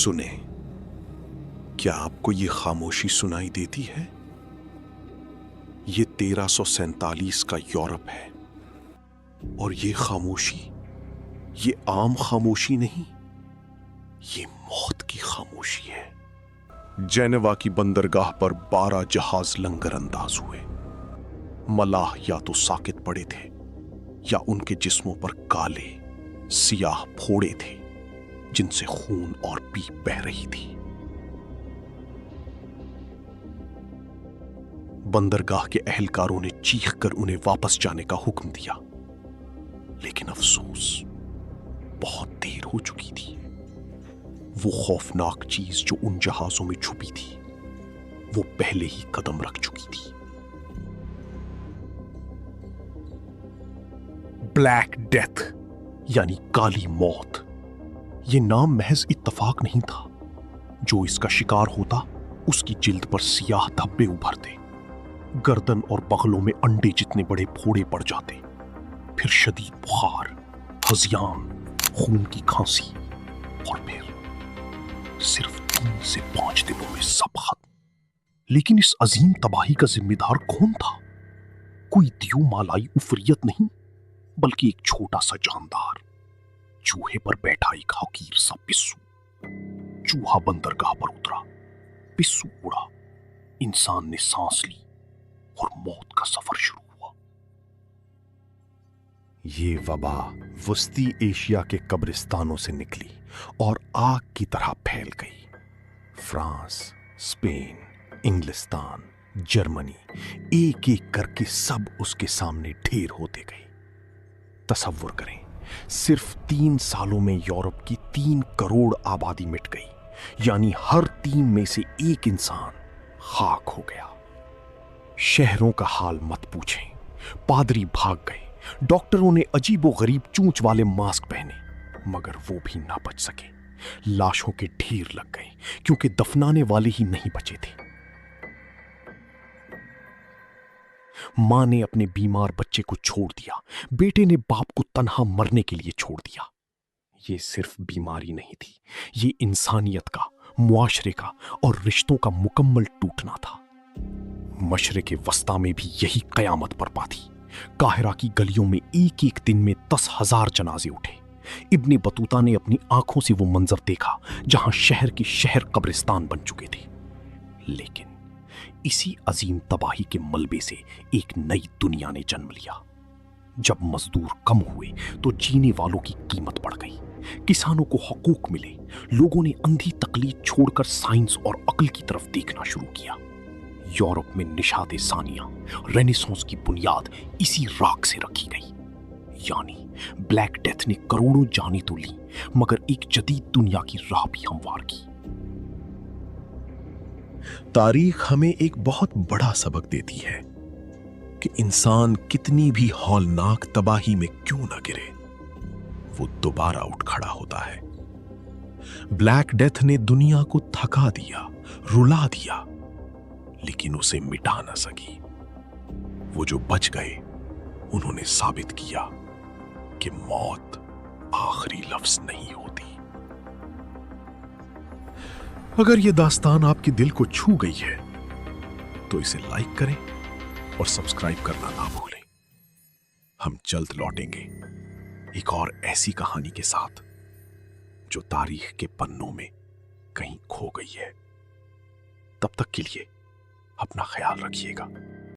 सुने, क्या आपको ये खामोशी सुनाई देती है? ये 1347 का यूरोप है, और ये खामोशी, ये आम खामोशी नहीं, ये मौत की खामोशी है। जेनेवा की बंदरगाह पर 12 जहाज लंगर अंदाज हुए। मलाह या तो साकित पड़े थे या उनके जिस्मों पर काले सियाह फोड़े थे जिनसे खून और पीप बह रही थी। बंदरगाह के अहलकारों ने चीख कर उन्हें वापस जाने का हुक्म दिया, लेकिन अफसोस, बहुत देर हो चुकी थी। वो खौफनाक चीज जो उन जहाजों में छुपी थी, वो पहले ही कदम रख चुकी थी। ब्लैक डेथ यानी काली मौत, ये नाम महज इत्तफाक नहीं था। जो इसका शिकार होता, उसकी जिल्द पर सियाह धब्बे उभरते, गर्दन और बगलों में अंडे जितने बड़े फोड़े पड़ जाते, फिर शदीद बुखार, हजियान, खून की खांसी, और फिर सिर्फ 3 से 5 दिनों में सब खत्म। लेकिन इस अजीम तबाही का जिम्मेदार कौन था? कोई दियोमालाई उफरियत नहीं, बल्कि एक छोटा सा जानदार, चूहे पर बैठा एक हकीर सा पिस्सू। चूहा बंदरगाह पर उतरा, पिस्सू उड़ा, इंसान ने सांस ली और मौत का सफर शुरू हुआ। ये वबा वस्ती एशिया के कब्रिस्तानों से निकली और आग की तरह फैल गई। फ्रांस, स्पेन, इंग्लिस्तान, जर्मनी, एक एक करके सब उसके सामने ढेर होते गए। तसव्वुर करें, सिर्फ 3 सालों में यूरोप की 3 करोड़ आबादी मिट गई, यानी हर 3 में से एक इंसान खाक हो गया। शहरों का हाल मत पूछें, पादरी भाग गए, डॉक्टरों ने अजीबो गरीब चूंच वाले मास्क पहने, मगर वो भी ना बच सके। लाशों के ढेर लग गए, क्योंकि दफनाने वाले ही नहीं बचे थे। मां ने अपने बीमार बच्चे को छोड़ दिया, बेटे ने बाप को तन्हा मरने के लिए छोड़ दिया। ये सिर्फ बीमारी नहीं थी, ये इंसानियत का, मुआशरे का और रिश्तों का मुकम्मल टूटना था। मशरिक़े वस्ता में भी यही कयामत बरपा थी। काहिरा की गलियों में एक एक दिन में 10,000 जनाजे उठे। इब्ने बतूता ने अपनी आंखों से वो मंजर देखा जहां शहर के शहर कब्रिस्तान बन चुके थे। लेकिन इसी अजीम तबाही के मलबे से एक नई दुनिया ने जन्म लिया। जब मजदूर कम हुए तो जीने वालों की कीमत बढ़ गई, किसानों को हकूक मिले, लोगों ने अंधी तकलीद छोड़कर साइंस और अक्ल की तरफ देखना शुरू किया। यूरोप में निशाते सानिया, रेनेसांस की बुनियाद इसी राख से रखी गई। यानी ब्लैक डेथ ने करोड़ों जानें तो ली, मगर एक जदीद दुनिया की राह भी हमवार की। तारीख हमें एक बहुत बड़ा सबक देती है कि इंसान कितनी भी हौलनाक तबाही में क्यों न गिरे, वो दोबारा उठ खड़ा होता है। ब्लैक डेथ ने दुनिया को थका दिया, रुला दिया, लेकिन उसे मिटा न सकी। वो जो बच गए, उन्होंने साबित किया कि मौत आखिरी लफ्ज नहीं होती। अगर ये दास्तान आपके दिल को छू गई है, तो इसे लाइक करें और सब्सक्राइब करना ना भूलें। हम जल्द लौटेंगे एक और ऐसी कहानी के साथ जो तारीख के पन्नों में कहीं खो गई है। तब तक के लिए अपना ख्याल रखिएगा।